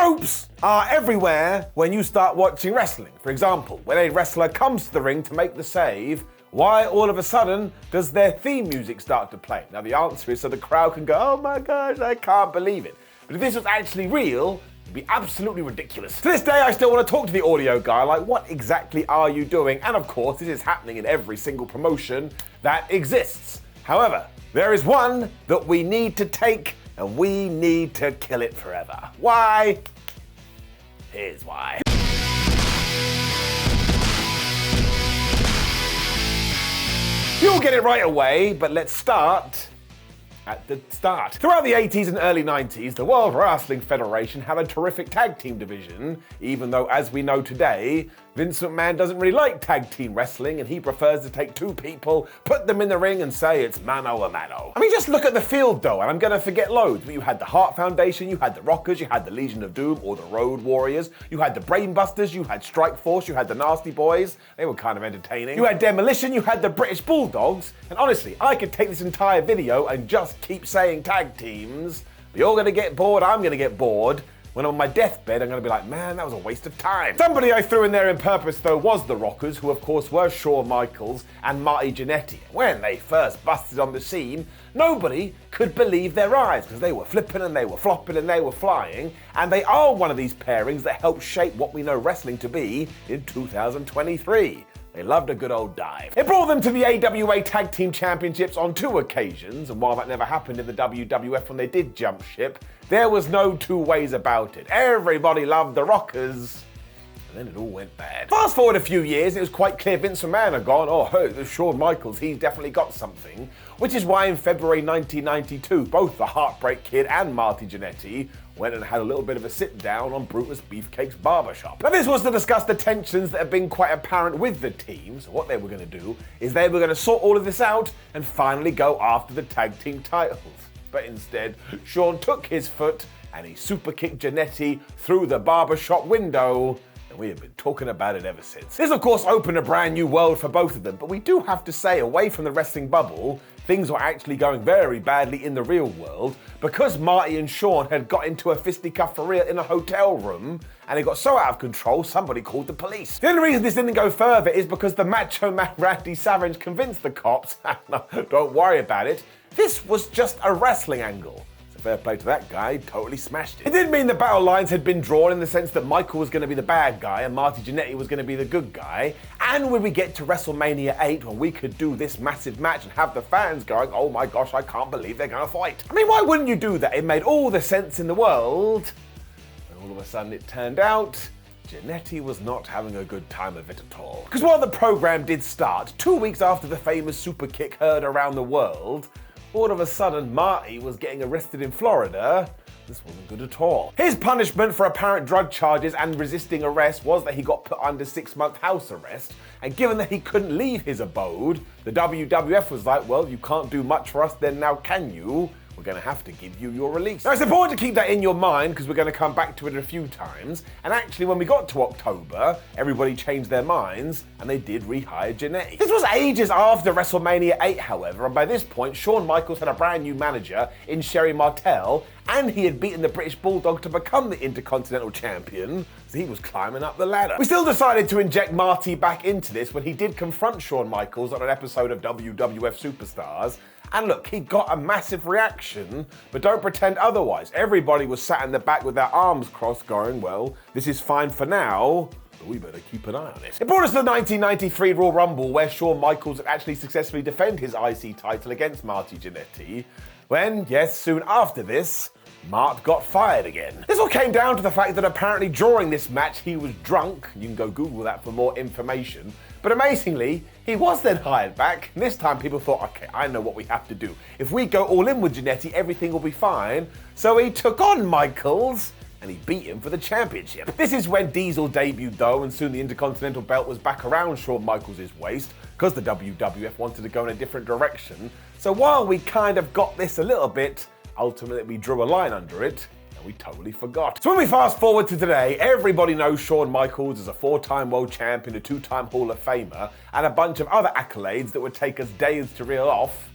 Tropes are everywhere when you start watching wrestling. For example, when a wrestler comes to the ring to make the save, why all of a sudden does their theme music start to play? Now the answer is so the crowd can go, oh my gosh, I can't believe it. But if this was actually real, it'd be absolutely ridiculous. To this day, I still want to talk to the audio guy, like, what exactly are you doing? And of course, this is happening in every single promotion that exists. However, there is one that we need to take, and we need to kill it forever. Why? Here's why. You'll get it right away, but let's start at the start. Throughout the 80s and early 90s, the World Wrestling Federation had a terrific tag team division, even though, as we know today, Vince McMahon doesn't really like tag team wrestling and he prefers to take two people, put them in the ring and say it's mano a mano. I mean, just look at the field though, and I'm gonna forget loads, but you had the Hart Foundation, you had the Rockers, you had the Legion of Doom or the Road Warriors, you had the Brainbusters, you had Strike Force, you had the Nasty Boys, they were kind of entertaining. You had Demolition, you had the British Bulldogs, and honestly, I could take this entire video and just keep saying tag teams, but you're gonna get bored, I'm gonna get bored. When I'm on my deathbed, I'm going to be like, man, that was a waste of time. Somebody I threw in there in purpose, though, was the Rockers, who of course were Shawn Michaels and Marty Jannetty. When they first busted on the scene, nobody could believe their eyes, because they were flipping and they were flopping and they were flying, and they are one of these pairings that helped shape what we know wrestling to be in 2023. They loved a good old dive. It brought them to the AWA Tag Team Championships on 2 occasions, and while that never happened in the WWF when they did jump ship, there was no two ways about it. Everybody loved the Rockers, and then it all went bad. Fast forward a few years, it was quite clear Vince McMahon had gone, oh, hey, there's Shawn Michaels, he's definitely got something, which is why in February 1992, both the Heartbreak Kid and Marty Jannetty went and had a little bit of a sit down on Brutus Beefcake's barbershop. Now this was to discuss the tensions that have been quite apparent with the team, so what they were going to do is they were going to sort all of this out and finally go after the tag team titles. But instead, Shawn took his foot and he super kicked Jannetty through the barbershop window, and we have been talking about it ever since. This of course opened a brand new world for both of them, but we do have to say, away from the wrestling bubble, things were actually going very badly in the real world, because Marty and Shawn had got into a fisticuff for real in a hotel room, and it got so out of control, somebody called the police. The only reason this didn't go further is because the Macho Man Randy Savage convinced the cops, no, don't worry about it, this was just a wrestling angle. So fair play to that guy, he totally smashed it. It did mean the battle lines had been drawn in the sense that Michael was going to be the bad guy and Marty Genetti was going to be the good guy. And when we get to WrestleMania 8, when we could do this massive match and have the fans going, oh my gosh, I can't believe they're going to fight. I mean, why wouldn't you do that? It made all the sense in the world. And all of a sudden it turned out Jannetty was not having a good time of it at all. Because while the program did start, 2 weeks after the famous super kick heard around the world, all of a sudden Marty was getting arrested in Florida. This wasn't good at all. His punishment for apparent drug charges and resisting arrest was that he got put under 6-month house arrest, and given that he couldn't leave his abode, the WWF was like, well, you can't do much for us then, now can you? We're going to have to give you your release. Now it's important to keep that in your mind because we're going to come back to it a few times, and actually when we got to October, everybody changed their minds and they did rehire Jannetty. This was ages after WrestleMania 8, however, and by this point Shawn Michaels had a brand new manager in Sherry Martel, and he had beaten the British Bulldog to become the Intercontinental Champion, so he was climbing up the ladder. We still decided to inject Marty back into this when he did confront Shawn Michaels on an episode of WWF Superstars. And look, he got a massive reaction, but don't pretend otherwise. Everybody was sat in the back with their arms crossed going, well, this is fine for now, but we better keep an eye on it. It brought us to the 1993 Royal Rumble, where Shawn Michaels had actually successfully defended his IC title against Marty Jannetty, when, yes, soon after this, Mart got fired again. This all came down to the fact that apparently during this match he was drunk. You can go Google that for more information. But amazingly, he was then hired back. And this time people thought, okay, I know what we have to do. If we go all in with Jannetty, everything will be fine. So he took on Michaels and he beat him for the championship. This is when Diesel debuted though, and soon the Intercontinental belt was back around Shawn Michaels' waist because the WWF wanted to go in a different direction. So while we kind of got this a little bit, ultimately we drew a line under it, and we totally forgot. So when we fast forward to today, everybody knows Shawn Michaels as a 4-time world champion, a 2-time Hall of Famer, and a bunch of other accolades that would take us days to reel off.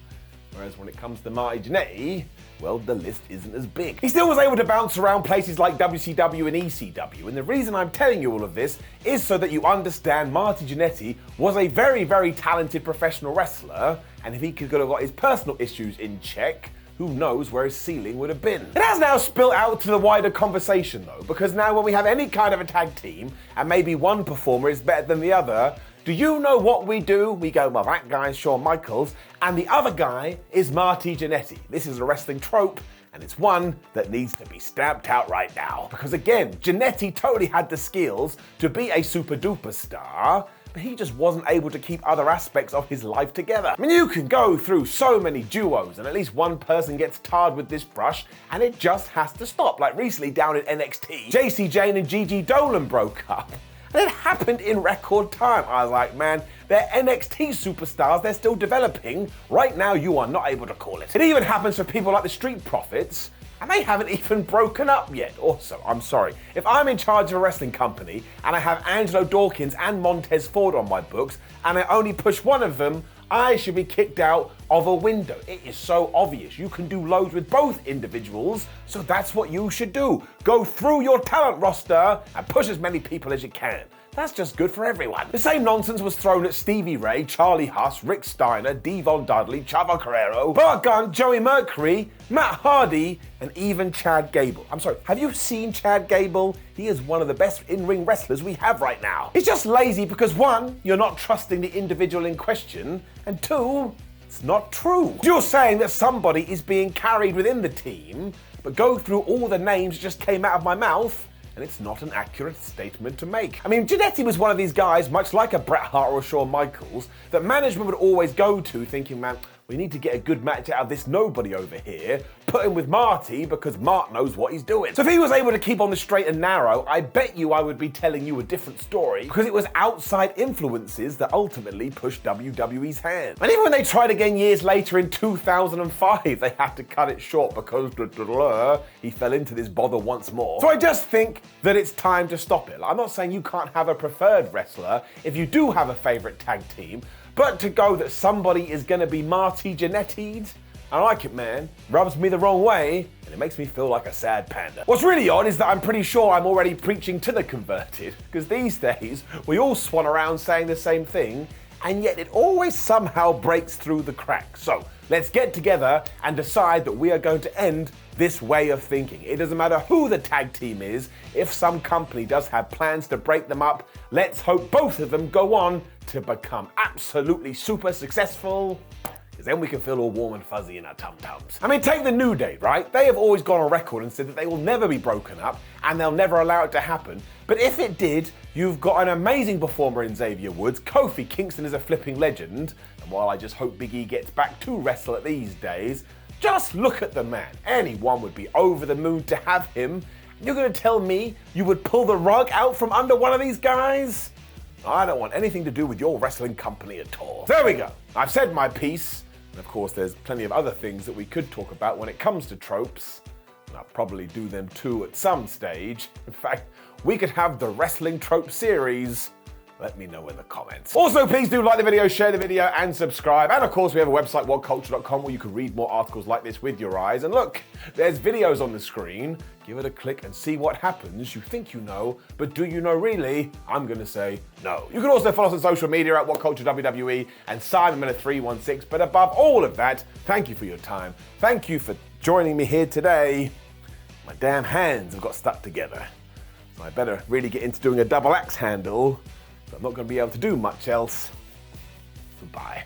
Whereas when it comes to Marty Jannetty, well, the list isn't as big. He still was able to bounce around places like WCW and ECW, and the reason I'm telling you all of this is so that you understand Marty Jannetty was a very, very talented professional wrestler, and if he could have got his personal issues in check, who knows where his ceiling would have been. It has now spilt out to the wider conversation though, because now when we have any kind of a tag team, and maybe one performer is better than the other, do you know what we do? We go, well, that guy's Shawn Michaels, and the other guy is Marty Genetti. This is a wrestling trope, and it's one that needs to be stamped out right now. Because again, Genetti totally had the skills to be a super duper star, but he just wasn't able to keep other aspects of his life together. I mean, you can go through so many duos and at least one person gets tarred with this brush and it just has to stop. Like recently down in NXT, JC Jane and Gigi Dolan broke up. And it happened in record time. I was like, man, they're NXT superstars, they're still developing. Right now, you are not able to call it. It even happens for people like the Street Profits, and they haven't even broken up yet. Also, I'm sorry, if I'm in charge of a wrestling company and I have Angelo Dawkins and Montez Ford on my books, and I only push one of them, I should be kicked out of a window. It is so obvious. You can do loads with both individuals, so that's what you should do. Go through your talent roster and push as many people as you can. That's just good for everyone. The same nonsense was thrown at Stevie Ray, Charlie Huss, Rick Steiner, Devon Dudley, Chavo Guerrero, Bart Gunn, Joey Mercury, Matt Hardy, and even Chad Gable. I'm sorry, have you seen Chad Gable? He is one of the best in-ring wrestlers we have right now. He's just lazy because one, you're not trusting the individual in question, and two, it's not true. You're saying that somebody is being carried within the team, but go through all the names that just came out of my mouth, and it's not an accurate statement to make. I mean, Genetti was one of these guys, much like a Bret Hart or a Shawn Michaels, that management would always go to thinking, man, we need to get a good match out of this nobody over here, put him with Marty because Mart knows what he's doing. So if he was able to keep on the straight and narrow, I bet you I would be telling you a different story because it was outside influences that ultimately pushed WWE's hand. And even when they tried again years later in 2005, they had to cut it short because he fell into this bother once more. So I just think that it's time to stop it. I'm not saying you can't have a preferred wrestler if you do have a favorite tag team, but to go that somebody is going to be Marty Jannetti'd, I like it, man. Rubs me the wrong way, and it makes me feel like a sad panda. What's really odd is that I'm pretty sure I'm already preaching to the converted, because these days, we all swan around saying the same thing, and yet it always somehow breaks through the cracks. So, let's get together and decide that we are going to end this way of thinking. It doesn't matter who the tag team is, if some company does have plans to break them up, let's hope both of them go on to become absolutely super successful, because then we can feel all warm and fuzzy in our tum-tums. I mean, take the New Day, right? They have always gone on record and said that they will never be broken up and they'll never allow it to happen. But if it did, you've got an amazing performer in Xavier Woods. Kofi Kingston is a flipping legend. And while I just hope Big E gets back to wrestle these days, just look at the man. Anyone would be over the moon to have him. You're gonna tell me you would pull the rug out from under one of these guys? I don't want anything to do with your wrestling company at all. There we go. I've said my piece. And of course, there's plenty of other things that we could talk about when it comes to tropes. And I'll probably do them too at some stage. In fact, we could have the wrestling trope series. Let me know in the comments. Also, please do like the video, share the video, and subscribe. And of course, we have a website, WhatCulture.com, where you can read more articles like this with your eyes. And look, there's videos on the screen. Give it a click and see what happens. You think you know, but do you know really? I'm gonna say no. You can also follow us on social media at WhatCulture WWE and Simon Miller 316. But above all of that, thank you for your time. Thank you for joining me here today. My damn hands have got stuck together. So I better really get into doing a double axe handle. I'm not going to be able to do much else. Goodbye.